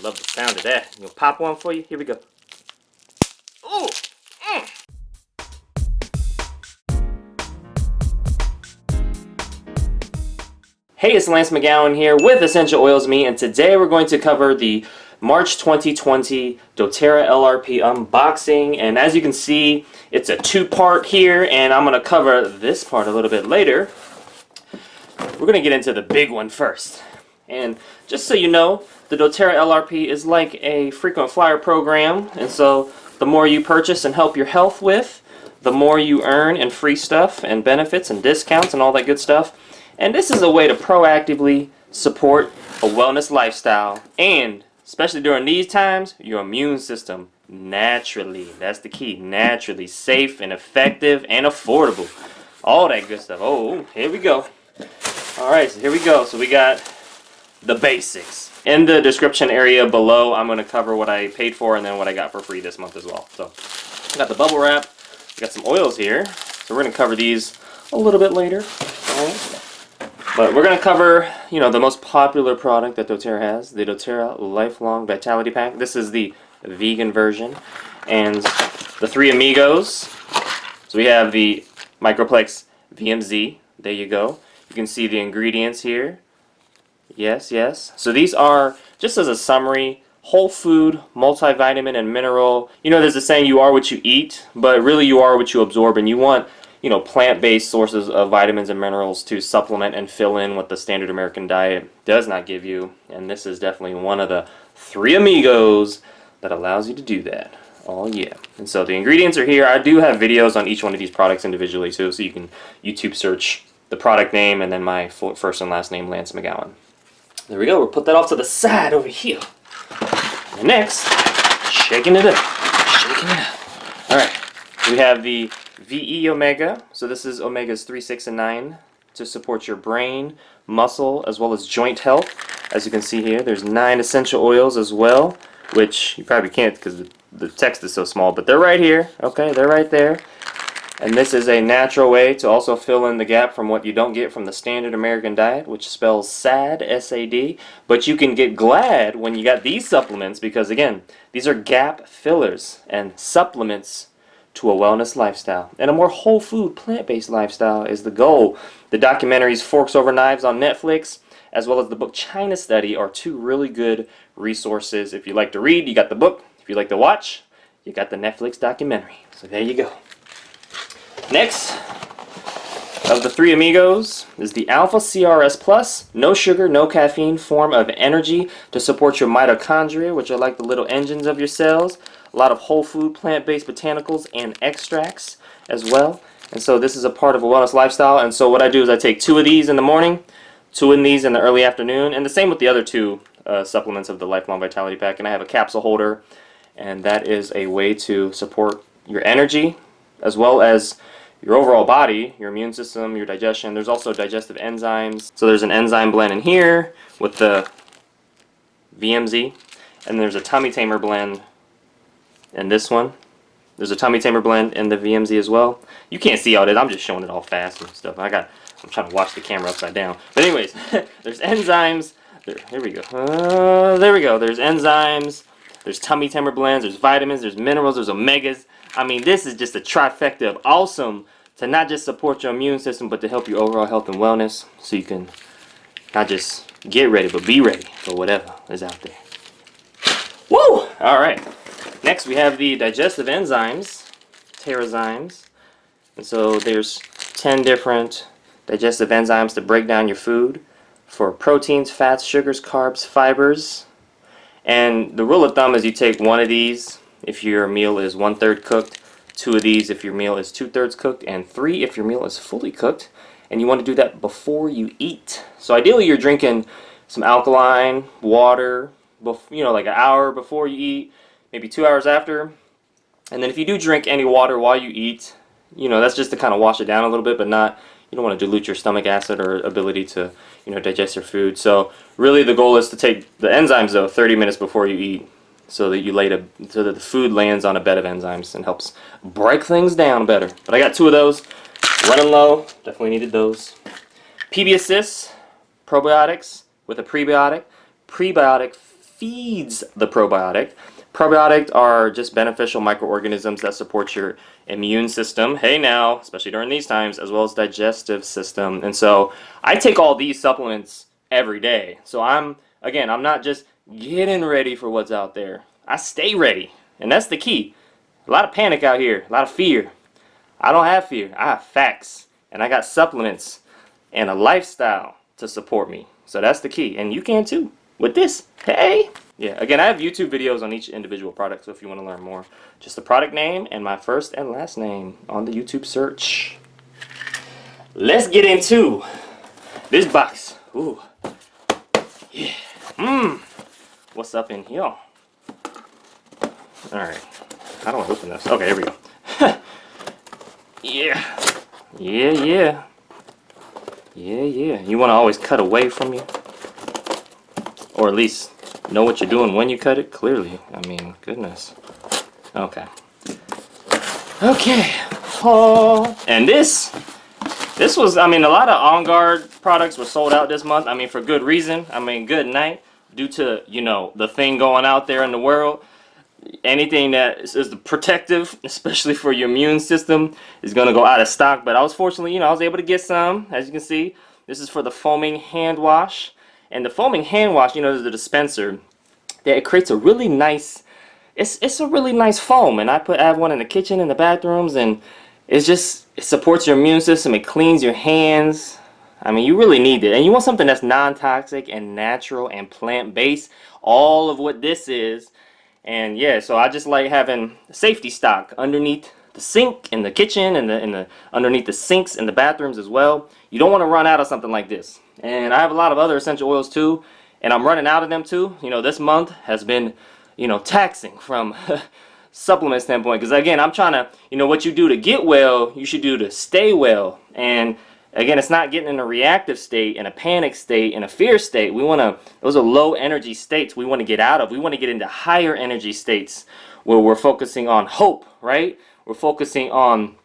Love the sound of that. You know, pop one for you. Here we go. Ooh. Hey, it's Lance McGowan here with Essential Oils Me, and today we're going to cover the March 2020 doTERRA LRP unboxing. And as you can see, it's a two-part here, and I'm going to cover this part a little bit later. We're going to get into the big one first. And just so you know, the doTERRA LRP is like a frequent flyer program, and so the more you purchase and help your health with, the more you earn in free stuff and benefits and discounts and all that good stuff. And this is a way to proactively support a wellness lifestyle and, especially during these times, your immune system naturally. That's the key. Naturally safe and effective and affordable. All that good stuff. Oh, here we go. Alright, so here we go. So we got the basics. In the description area below, I'm going to cover what I paid for and then what I got for free this month as well. So, I got the bubble wrap. We got some oils here. So we're going to cover these a little bit later. Alright. But we're going to cover, you know, the most popular product that doTERRA has, the doTERRA Lifelong Vitality Pack. This is the vegan version. And the three amigos. So we have the Microplex VMZ. There you go. You can see the ingredients here. Yes, yes. So these are, just as a summary, whole food, multivitamin, and mineral. You know, there's a saying, you are what you eat, but really you are what you absorb, and you want, you know, plant-based sources of vitamins and minerals to supplement and fill in what the standard American diet does not give you. And this is definitely one of the three amigos that allows you to do that. Oh yeah. And so the ingredients are here. I do have videos on each one of these products individually too, so you can YouTube search the product name and then my first and last name, Lance McGowan. There we go. We'll put that off to the side over here. And next, shaking it up. Shaking it up. Alright. We have the Vee Omega. So this is omegas 3, 6, and 9 to support your brain, muscle, as well as joint health. As you can see here, there's 9 essential oils as well, which you probably can't because the text is so small, but they're right here. Okay, they're right there. And this is a natural way to also fill in the gap from what you don't get from the standard American diet, which spells SAD, S-A-D. But you can get glad when you got these supplements because, again, these are gap fillers and supplements to a wellness lifestyle. And a more whole food, plant-based lifestyle is the goal. The documentaries Forks Over Knives on Netflix, as well as the book China Study, are two really good resources. If you like to read, you got the book. If you like to watch, you got the Netflix documentary. So there you go. Next of the three amigos is the Alpha CRS Plus, no sugar, no caffeine form of energy to support your mitochondria, which are like the little engines of your cells. A lot of whole food, plant-based botanicals and extracts as well. And so this is a part of a wellness lifestyle. And so what I do is I take 2 of these in the morning, 2 of these in the early afternoon, and the same with the other 2 supplements of the Lifelong Vitality Pack. And I have a capsule holder, and that is a way to support your energy as well as your overall body, your immune system, your digestion. There's also digestive enzymes. So there's an enzyme blend in here with the VMZ, and there's a tummy tamer blend in this one. There's a tummy tamer blend in the VMZ as well. You can't see all this. I'm just showing it all fast and stuff. I'm trying to watch the camera upside down. But anyways, there's enzymes. Here we go. There we go. There's enzymes. There's tummy tamer blends. There's vitamins. There's minerals. There's omegas. I mean, this is just a trifecta of awesome to not just support your immune system, but to help your overall health and wellness, so you can not just get ready, but be ready for whatever is out there. Woo! Alright. Next, we have the Digestive Enzymes, Terrazymes. And so there's 10 different digestive enzymes to break down your food for proteins, fats, sugars, carbs, fibers. And the rule of thumb is you take 1 of these if your meal is 1/3 cooked, 2 of these if your meal is 2/3 cooked, and 3 if your meal is fully cooked. And you want to do that before you eat. So ideally you're drinking some alkaline water, you know, like an hour before you eat, maybe 2 hours after. And then if you do drink any water while you eat, you know, that's just to kind of wash it down a little bit, but not, you don't want to dilute your stomach acid or ability to, you know, digest your food. So really the goal is to take the enzymes though 30 minutes before you eat, so that so that the food lands on a bed of enzymes and helps break things down better. But I got 2 of those, running low, definitely needed those. PB Assist Probiotics with a prebiotic feeds the probiotic. Probiotics are just beneficial microorganisms that support your immune system, hey now, especially during these times, as well as digestive system. And so I take all these supplements every day. So I'm not just getting ready for what's out there. I stay ready. And that's the key. A lot of panic out here, a lot of fear. I don't have fear. I have facts. And I got supplements and a lifestyle to support me. So that's the key. And you can too with this. Hey! Yeah, again, I have YouTube videos on each individual product, so if you want to learn more, just the product name and my first and last name on the YouTube search. Let's get into this box. Ooh. Yeah. What's up in here? Alright. How do I open this? Okay, here we go. Yeah. Yeah. You want to always cut away from you. Or at least know what you're doing when you cut it, clearly. I mean, goodness. Okay. Oh, and this was, I mean, a lot of On Guard products were sold out this month. I mean, for good reason. I mean, good night. Due to, you know, the thing going out there in the world. Anything that is protective, especially for your immune system, is going to go out of stock. But I was fortunately, you know, I was able to get some. As you can see, this is for the foaming hand wash. And the foaming hand wash, you know, is the dispenser that it creates a really nice, it's a really nice foam. And I have one in the kitchen, in the bathrooms, and it supports your immune system. It cleans your hands. I mean, you really need it. And you want something that's non-toxic and natural and plant-based. All of what this is. And yeah, so I just like having safety stock underneath the sink in the kitchen and underneath the sinks in the bathrooms as well. You don't want to run out of something like this. And I have a lot of other essential oils too, and I'm running out of them too. You know, this month has been, you know, taxing from supplement standpoint, because again, I'm trying to, you know, what you do to get well, you should do to stay well. And again, it's not getting in a reactive state, in a panic state, in a fear state. Those are low energy states we want to get out of. We want to get into higher energy states where we're focusing on hope, right? We're focusing on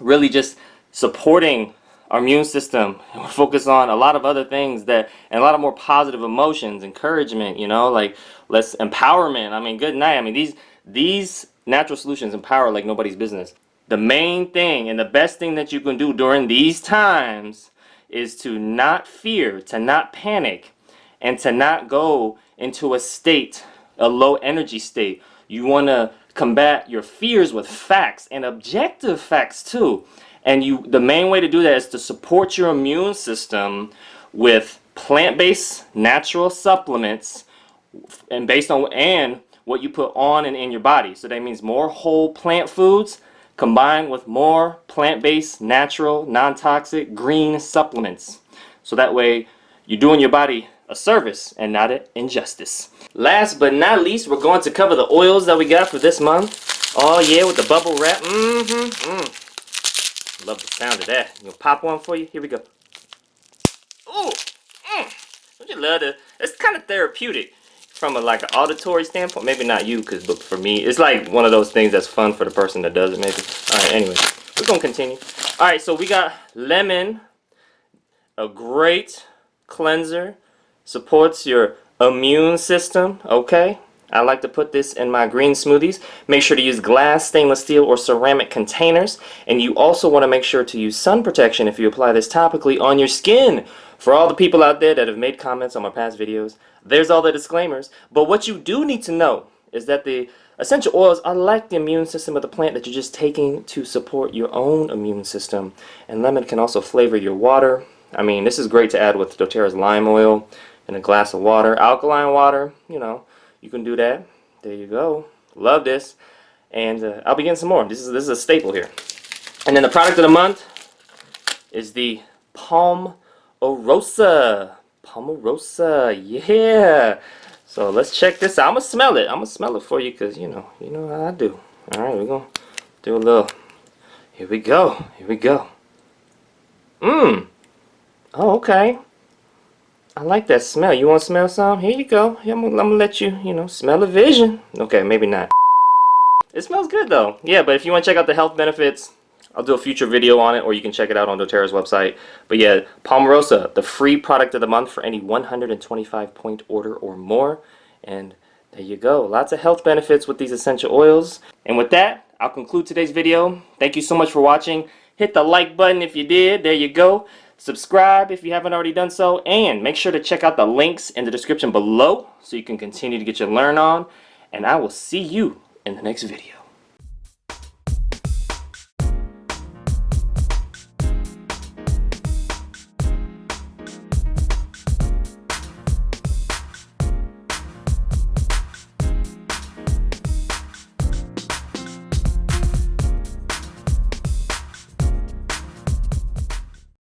really just supporting our immune system. And we're focused on a lot of other things and a lot of more positive emotions, encouragement, you know, like less empowerment. I mean, good night. I mean, these natural solutions empower like nobody's business. The main thing and the best thing that you can do during these times is to not fear, to not panic, and to not go into a state, a low energy state. You want to combat your fears with facts and objective facts too. And the main way to do that is to support your immune system with plant-based natural supplements and based on what you put on and in your body. So that means more whole plant foods combined with more plant-based, natural, non-toxic, green supplements. So that way you're doing your body a service and not an injustice. Last but not least, we're going to cover the oils that we got for this month. Oh yeah, with the bubble wrap. Love the sound of that. You gonna pop one for you? Here we go. Ooh, don't you love it? It's kind of therapeutic from like an auditory standpoint. Maybe not you, but for me, it's like one of those things that's fun for the person that does it. Maybe. All right. Anyway, we're gonna continue. All right. So we got lemon, a great cleanser, supports your immune system. Okay. I like to put this in my green smoothies. Make sure to use glass, stainless steel, or ceramic containers. And you also want to make sure to use sun protection if you apply this topically on your skin. For all the people out there that have made comments on my past videos, there's all the disclaimers. But what you do need to know is that the essential oils are like the immune system of the plant that you're just taking to support your own immune system. And lemon can also flavor your water. I mean, this is great to add with doTERRA's lime oil in a glass of water. Alkaline water, you know. You can do that. There you go. Love this. And I'll be getting some more. This is a staple here. And then the product of the month is the Palmarosa. Yeah. So let's check this out. I'm going to smell it. I'm going to smell it for you because, you know how I do. All right, we're going to do a little. Here we go. Oh, okay. I like that smell. You want to smell some? Here you go. Here, I'm gonna let you, smell a vision. Okay, maybe not. It smells good though. Yeah, but if you want to check out the health benefits, I'll do a future video on it, or you can check it out on doTERRA's website. But yeah, Palmarosa, the free product of the month for any 125-point order or more. And there you go. Lots of health benefits with these essential oils. And with that, I'll conclude today's video. Thank you so much for watching. Hit the like button if you did. There you go. Subscribe if you haven't already done so. And make sure to check out the links in the description below so you can continue to get your learn on. And I will see you in the next video.